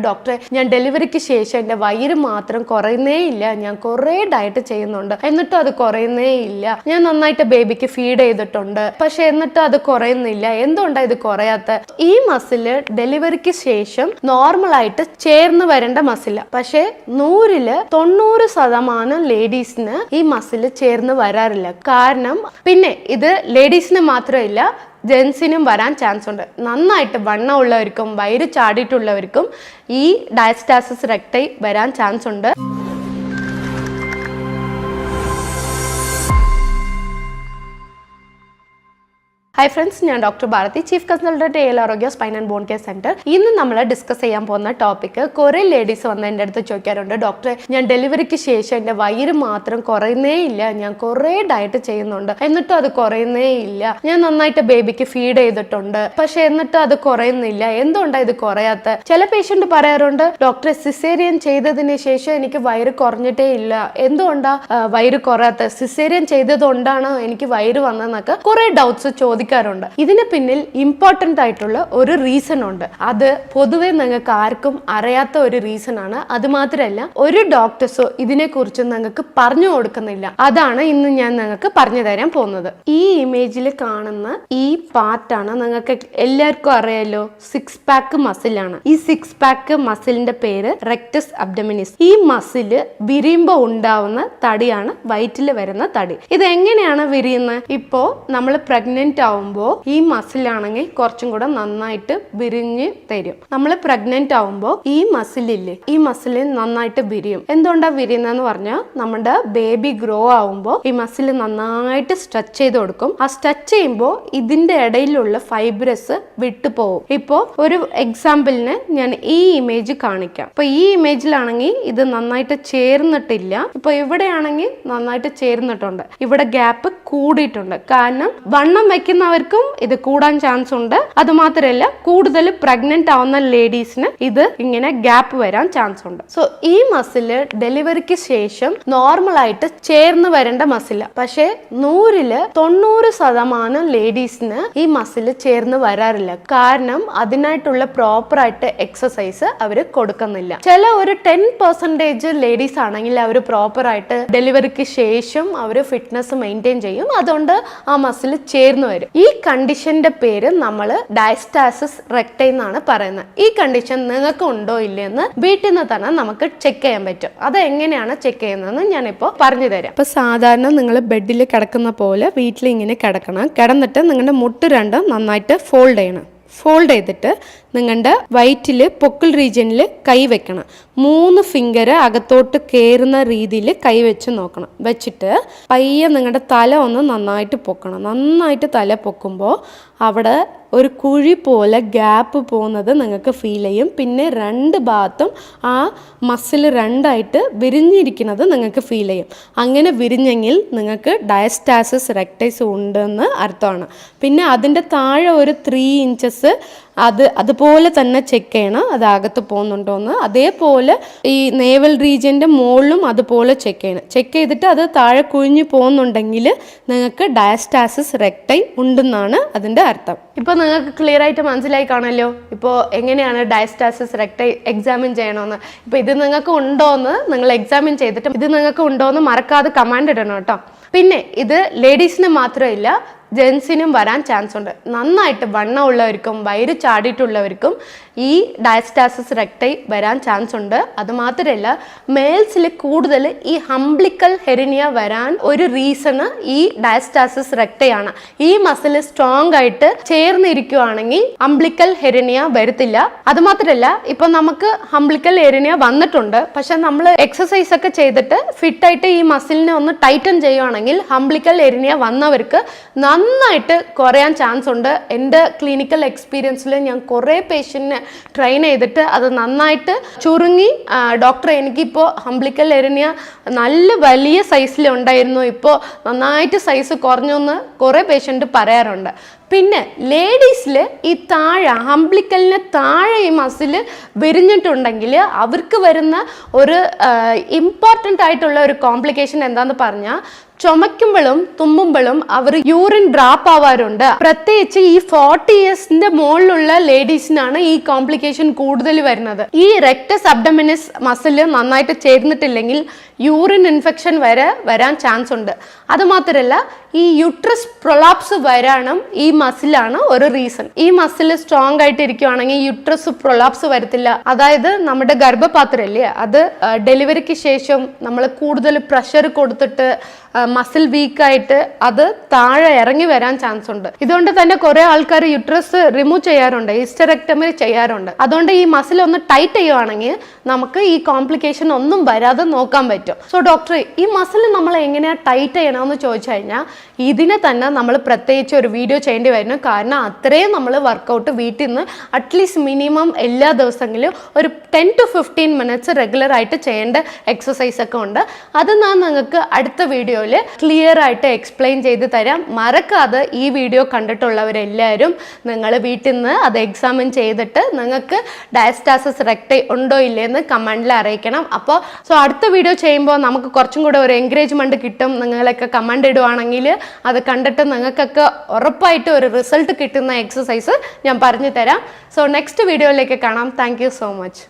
ഡോക്ടറെ, ഞാൻ ഡെലിവറിക്ക് ശേഷം എൻ്റെ വയറ് മാത്രം കുറയുന്നേ ഇല്ല. ഞാൻ കുറേ ഡയറ്റ് ചെയ്യുന്നുണ്ട്, എന്നിട്ടും അത് കുറയുന്നേ ഇല്ല. ഞാൻ നന്നായിട്ട് ബേബിക്ക് ഫീഡ് ചെയ്തിട്ടുണ്ട്, പക്ഷെ എന്നിട്ടും അത് കുറയുന്നില്ല. എന്തുകൊണ്ടാണ് ഇത് കുറയാത്ത? ഈ മസില് ഡെലിവറിക്ക് ശേഷം നോർമലായിട്ട് ചേർന്ന് വരേണ്ട മസില, പക്ഷെ 100% ലേഡീസിന് ഈ മസില് ചേർന്ന് വരാറില്ല. കാരണം പിന്നെ ഇത് ലേഡീസിന് മാത്രമില്ല, ജെൻസിനും വരാൻ ചാൻസ് ഉണ്ട്. നന്നായിട്ട് വണ്ണം ഉള്ളവർക്കും വയറ് ചാടിയിട്ടുള്ളവർക്കും ഈ ഡയസ്റ്റാസിസ് റെക്ടൈ വരാൻ ചാൻസ് ഉണ്ട്. ഹായ് ഫ്രണ്ട്സ്, ഞാൻ doctor Bharathi, chief consultant AL Arogya spine and bone care centre. ഇന്ന് നമ്മൾ ഡിസ്കസ് ചെയ്യാൻ പോകുന്ന ടോപ്പിക്, കുറേ ലേഡീസ് വന്ന് എൻ്റെ അടുത്ത് ചോദിക്കാറുണ്ട്, ഡോക്ടറെ, ഞാൻ ഡെലിവറിക്ക് ശേഷം എൻ്റെ വയറ് മാത്രം കുറയുന്നേ ഇല്ല. ഞാൻ കുറേ ഡയറ്റ് ചെയ്യുന്നുണ്ട്, എന്നിട്ടും അത് കുറയുന്നേ ഇല്ല. ഞാൻ നന്നായിട്ട് ബേബിക്ക് ഫീഡ് ചെയ്തിട്ടുണ്ട്, പക്ഷെ എന്നിട്ടും അത് കുറയുന്നില്ല. എന്തുകൊണ്ടാണ് ഇത് കുറയാത്ത? ചില പേഷ്യന്റ് പറയാറുണ്ട്, ഡോക്ടറെ, സിസേറിയൻ ചെയ്തതിന് ശേഷം എനിക്ക് വയറ് കുറഞ്ഞിട്ടേ ഇല്ല. എന്തുകൊണ്ടാ വയറ് കുറയാത്ത? സിസേറിയൻ ചെയ്തതുകൊണ്ടാണോ എനിക്ക് വയറ് വന്നതെന്നൊക്കെ കുറെ ഡൗട്ട്സ് ചോദിക്കാറുണ്ട്. ഇതിന് പിന്നിൽ ഇമ്പോർട്ടന്റ് ആയിട്ടുള്ള ഒരു റീസൺ ഉണ്ട്. അത് പൊതുവെ നിങ്ങൾക്ക് ആർക്കും അറിയാത്ത ഒരു റീസൺ ആണ്. അത് മാത്രമല്ല, ഒരു ഡോക്ടേഴ്സോ ഇതിനെ കുറിച്ച് നിങ്ങൾക്ക് പറഞ്ഞു കൊടുക്കുന്നില്ല. അതാണ് ഇന്ന് ഞാൻ നിങ്ങൾക്ക് പറഞ്ഞു തരാൻ പോകുന്നത്. ഈ ഇമേജിൽ കാണുന്ന ഈ പാർട്ടാണ് നിങ്ങൾക്ക് എല്ലാവർക്കും അറിയാലോ, 6 പാക്ക് മസിലാണ്. ഈ 6 പാക്ക് മസിലിന്റെ പേര് റെക്ടസ് അബ്ഡമിനിസ്. ഈ മസില് വിരിയുമ്പോൾ ഉണ്ടാവുന്ന തടിയാണ് വയറ്റിൽ വരുന്ന തടി. ഇത് എങ്ങനെയാണ് വിരിയുന്നത്? ഇപ്പോ നമ്മൾ പ്രഗ്നന്റ് ആവുമ്പോൾ ഈ മസിലാണെങ്കിൽ കുറച്ചും കൂടെ നന്നായിട്ട് വിരിഞ്ഞ് തരും. നമ്മൾ പ്രഗ്നന്റ് ആവുമ്പോൾ ഈ മസിലില്ലേ, ഈ മസിൽ നന്നായിട്ട് വിരിയും. എന്തുകൊണ്ടാണ് വിരിയുന്നതെന്ന് പറഞ്ഞാൽ, നമ്മുടെ ബേബി ഗ്രോ ആവുമ്പോൾ ഈ മസിൽ നന്നായിട്ട് സ്ട്രെച്ച് ചെയ്ത് കൊടുക്കും. ആ സ്ട്രെച്ച് ചെയ്യുമ്പോൾ ഇതിന്റെ ഇടയിലുള്ള ഫൈബ്രസ് വിട്ടുപോകും. ഇപ്പോൾ ഒരു എക്സാമ്പിളിന് ഞാൻ ഈ ഇമേജ് കാണിക്കാം. ഇപ്പൊ ഈ ഇമേജിലാണെങ്കിൽ ഇത് നന്നായിട്ട് ചേർന്നിട്ടില്ല. ഇപ്പൊ ഇവിടെയാണെങ്കിൽ നന്നായിട്ട് ചേർന്നിട്ടുണ്ട്. ഇവിടെ ഗ്യാപ്പ് കൂടിയിട്ടുണ്ട്. കാരണം വണ്ണം വെക്കുന്നവർക്കും ഇത് കൂടാൻ ചാൻസ് ഉണ്ട്. അത് മാത്രമല്ല, കൂടുതൽ പ്രഗ്നന്റ് ആവുന്ന ലേഡീസിന് ഇത് ഇങ്ങനെ ഗ്യാപ്പ് വരാൻ ചാൻസ് ഉണ്ട്. സോ ഈ മസില് ഡെലിവറിക്ക് ശേഷം നോർമലായിട്ട് ചേർന്ന് വരേണ്ട മസില, പക്ഷെ 100% ലേഡീസിന് ഈ മസില് ചേർന്ന് വരാറില്ല. കാരണം അതിനായിട്ടുള്ള പ്രോപ്പർ ആയിട്ട് എക്സസൈസ് അവർ കൊടുക്കുന്നില്ല. ചില ഒരു 10% ലേഡീസ് ആണെങ്കിൽ അവർ പ്രോപ്പർ ആയിട്ട് ഡെലിവറിക്ക് ശേഷം അവർ ഫിറ്റ്നസ് മെയിൻറ്റെയിൻ ചെയ്യും. അതുകൊണ്ട് ആ മസിൽ ചേർന്ന് വരും. ഈ കണ്ടീഷന്റെ പേര് നമ്മൾ ഡയസ്റ്റാസിസ് റെക്ടൈ എന്നാണ് പറയുന്നത്. ഈ കണ്ടീഷൻ നിങ്ങൾക്ക് ഉണ്ടോ ഇല്ലെന്ന് വീട്ടിൽ നിന്ന് തന്നെ നമുക്ക് ചെക്ക് ചെയ്യാൻ പറ്റും. അത് എങ്ങനെയാണ് ചെക്ക് ചെയ്യുന്നതെന്ന് ഞാനിപ്പോൾ പറഞ്ഞു തരാം. ഇപ്പൊ സാധാരണ നിങ്ങൾ ബെഡിൽ കിടക്കുന്ന പോലെ വീട്ടിൽ ഇങ്ങനെ കിടക്കണം. കിടന്നിട്ട് നിങ്ങളുടെ മുട്ട് രണ്ടും നന്നായിട്ട് ഫോൾഡ് ചെയ്യണം. ഫോൾഡ് ചെയ്തിട്ട് നിങ്ങളുടെ വയറ്റിൽ പൊക്കിൾ റീജിയനിൽ കൈ വെക്കണം. 3 ഫിംഗർ അകത്തോട്ട് കയറുന്ന രീതിയിൽ കൈ വെച്ച് നോക്കണം. വെച്ചിട്ട് പയ്യെ നിങ്ങളുടെ തല ഒന്ന് നന്നായിട്ട് പൊക്കണം. നന്നായിട്ട് തല പൊക്കുമ്പോൾ അവിടെ ഒരു കുഴി പോലെ ഗ്യാപ്പ് പോകുന്നത് നിങ്ങൾക്ക് ഫീൽ ചെയ്യും. പിന്നെ 2 ഭാഗത്തും ആ മസിൽ 2ആയിട്ട് വിരിഞ്ഞിരിക്കുന്നത് നിങ്ങൾക്ക് ഫീൽ ചെയ്യും. അങ്ങനെ വിരിഞ്ഞെങ്കിൽ നിങ്ങൾക്ക് ഡയസ്റ്റാസിസ് റെക്ടൈസ് ഉണ്ടെന്ന് അർത്ഥമാണ്. പിന്നെ അതിൻ്റെ താഴെ ഒരു 3 ഇഞ്ചസ് അതുപോലെ തന്നെ ചെക്ക് ചെയ്യണം, അത് അകത്ത് പോകുന്നുണ്ടോയെന്ന്. അതേപോലെ ഈ നേവൽ റീജിയൻ്റെ മുകളിലും അതുപോലെ ചെക്ക് ചെയ്യണം. ചെക്ക് ചെയ്തിട്ട് അത് താഴെ കുഴിഞ്ഞു പോകുന്നുണ്ടെങ്കിൽ നിങ്ങൾക്ക് ഡയസ്റ്റാസിസ് റെക്ടൈ ഉണ്ടെന്നാണ് അതിൻ്റെ അർത്ഥം. ഇപ്പോൾ നിങ്ങൾക്ക് ക്ലിയർ ആയിട്ട് മനസ്സിലായി കാണല്ലോ ഇപ്പോൾ എങ്ങനെയാണ് ഡയസ്റ്റാസിസ് റെക്ടൈ എക്സാമിൻ ചെയ്യണമെന്ന്. ഇപ്പോൾ ഇത് നിങ്ങൾക്ക് ഉണ്ടോയെന്ന് നിങ്ങൾ എക്സാമിൻ ചെയ്തിട്ട് ഇത് നിങ്ങൾക്ക് ഉണ്ടോയെന്ന് മറക്കാതെ കമാൻഡ് ഇടണം കേട്ടോ. പിന്നെ ഇത് ലേഡീസിന് മാത്രമില്ല, ജെൻസിനും വരാൻ ചാൻസ് ഉണ്ട്. നന്നായിട്ട് വണ്ണം ഉള്ളവർക്കും വയറ് ചാടിയിട്ടുള്ളവർക്കും ഈ ഡയസ്റ്റാസിസ് റെക്ടൈ വരാൻ ചാൻസ് ഉണ്ട്. അത് മാത്രമല്ല, മെയിൽസിൽ കൂടുതൽ ഈ ഹംബ്ലിക്കൽ ഹെറിനിയ വരാൻ ഒരു റീസണ് ഈ ഡയസ്റ്റാസിസ് റെക്ടൈ ആണ്. ഈ മസിൽ സ്ട്രോങ് ആയിട്ട് ചേർന്നിരിക്കുകയാണെങ്കിൽ ഹംബ്ലിക്കൽ ഹെറിനിയ വരത്തില്ല. അത് മാത്രമല്ല, ഇപ്പൊ നമുക്ക് ഹംബ്ലിക്കൽ ഹെറിനിയ വന്നിട്ടുണ്ട്, പക്ഷെ നമ്മൾ എക്സസൈസ് ഒക്കെ ചെയ്തിട്ട് ഫിറ്റായിട്ട് ഈ മസിലിനെ ഒന്ന് ടൈറ്റൻ ചെയ്യുകയാണെങ്കിൽ ഹംബ്ലിക്കൽ ഹെറിനിയ വന്നവർക്ക് നന്നായിട്ട് കുറയാൻ ചാൻസ് ഉണ്ട്. എൻ്റെ ക്ലിനിക്കൽ എക്സ്പീരിയൻസിൽ ഞാൻ കുറേ പേഷ്യൻറ്റിനെ ട്രെയിൻ ചെയ്തിട്ട് അത് നന്നായിട്ട് ചുരുങ്ങി, ഡോക്ടർ എനിക്കിപ്പോൾ ഹംബ്ലിക്കൽ ഹെറിനിയ നല്ല വലിയ സൈസിൽ ഉണ്ടായിരുന്നു, ഇപ്പോൾ നന്നായിട്ട് സൈസ് കുറഞ്ഞു എന്ന് കുറേ പേഷ്യൻറ്റ് പറയാറുണ്ട്. പിന്നെ ലേഡീസിൽ ഈ താഴെ അംബ്ലിക്കലിന് താഴെ ഈ മസിൽ വിരിഞ്ഞിട്ടുണ്ടെങ്കിൽ അവർക്ക് വരുന്ന ഒരു ഇമ്പോർട്ടൻ്റ് ആയിട്ടുള്ള ഒരു കോംപ്ലിക്കേഷൻ എന്താന്ന് പറഞ്ഞാൽ ചുമയ്ക്കുമ്പോഴും തുമ്മുമ്പോഴും അവർ യൂറിൻ ഡ്രാപ്പ് ആവാറുണ്ട്. പ്രത്യേകിച്ച് ഈ 40 ഇയേഴ്സിന്റെ മുകളിലുള്ള ലേഡീസിനാണ് ഈ കോംപ്ലിക്കേഷൻ കൂടുതൽ വരുന്നത്. ഈ റെക്ടസ് അബ്ഡമിനിസ് മസിൽ നന്നായിട്ട് ചേർന്നിട്ടില്ലെങ്കിൽ യൂറിൻ ഇൻഫെക്ഷൻ വരാൻ ചാൻസ് ഉണ്ട്. അതുമാത്രമല്ല ഈ യൂട്രസ് പ്രൊലാപ്സ് വരാനും ഈ മസിലാണ് ഒരു റീസൺ. ഈ മസിൽ സ്ട്രോങ് ആയിട്ട് ഇരിക്കുവാണെങ്കിൽ യൂട്രസ് പ്രൊലാപ്സ് വരത്തില്ല. അതായത് നമ്മുടെ ഗർഭപാത്രമല്ലേ, അത് ഡെലിവറിക്ക് ശേഷം നമ്മൾ കൂടുതൽ പ്രഷർ കൊടുത്തിട്ട് മസിൽ വീക്കായിട്ട് അത് താഴെ ഇറങ്ങി വരാൻ ചാൻസ് ഉണ്ട്. ഇതുകൊണ്ട് തന്നെ കുറെ ആൾക്കാർ യൂട്രസ് റിമൂവ് ചെയ്യാറുണ്ട്, ഹിസ്റ്ററെക്ടമി ചെയ്യാറുണ്ട്. അതുകൊണ്ട് ഈ മസിൽ ഒന്ന് ടൈറ്റ് ചെയ്യുവാണെങ്കിൽ നമുക്ക് ഈ കോംപ്ലിക്കേഷൻ ഒന്നും വരാതെ നോക്കാൻ പറ്റും. സോ ഡോക്ടർ, ഈ മസിൽ നമ്മൾ എങ്ങനെയാ ടൈറ്റ് ചെയ്യണമെന്ന് ചോദിച്ചു കഴിഞ്ഞാൽ ഇതിനെ തന്നെ നമ്മൾ പ്രത്യേകിച്ച് ഒരു വീഡിയോ ചെയ്യേണ്ടി വരുന്നു. കാരണം അത്രയും നമ്മൾ വർക്കൗട്ട് വീട്ടിൽ നിന്ന് അറ്റ്ലീസ്റ്റ് മിനിമം എല്ലാ ദിവസങ്ങളിലും ഒരു 10 to 15 മിനിറ്റ്സ് റെഗുലർ ആയിട്ട് ചെയ്യേണ്ട എക്സസൈസ് ഒക്കെ ഉണ്ട്. അത് ഞാൻ നിങ്ങൾക്ക് അടുത്ത വീഡിയോയിൽ ക്ലിയർ ആയിട്ട് എക്സ്പ്ലെയിൻ ചെയ്ത് തരാം. മറക്കാതെ ഈ വീഡിയോ കണ്ടിട്ടുള്ളവരെല്ലാവരും നിങ്ങൾ വീട്ടിൽ നിന്ന് അത് എക്സാമിൻ ചെയ്തിട്ട് നിങ്ങൾക്ക് ഡയസ്റ്റാസിസ് റെക്ടൈ ഉണ്ടോ ഇല്ലയെന്ന് കമൻറ്റിൽ അറിയിക്കണം. അപ്പോൾ അടുത്ത വീഡിയോ ചെയ്യുമ്പോൾ നമുക്ക് കുറച്ചും കൂടെ ഒരു എൻകറേജ്മെൻറ്റ് കിട്ടും. നിങ്ങളൊക്കെ കമൻറ്റ് ഇടുവാണെങ്കിൽ അത് കണ്ടിട്ട് നിങ്ങൾക്കൊക്കെ ഉറപ്പായിട്ട് ഒരു റിസൾട്ട് കിട്ടുന്ന എക്സസൈസ് ഞാൻ പറഞ്ഞു തരാം. നെക്സ്റ്റ് വീഡിയോയിലേക്ക് കാണാം. Thank you so much.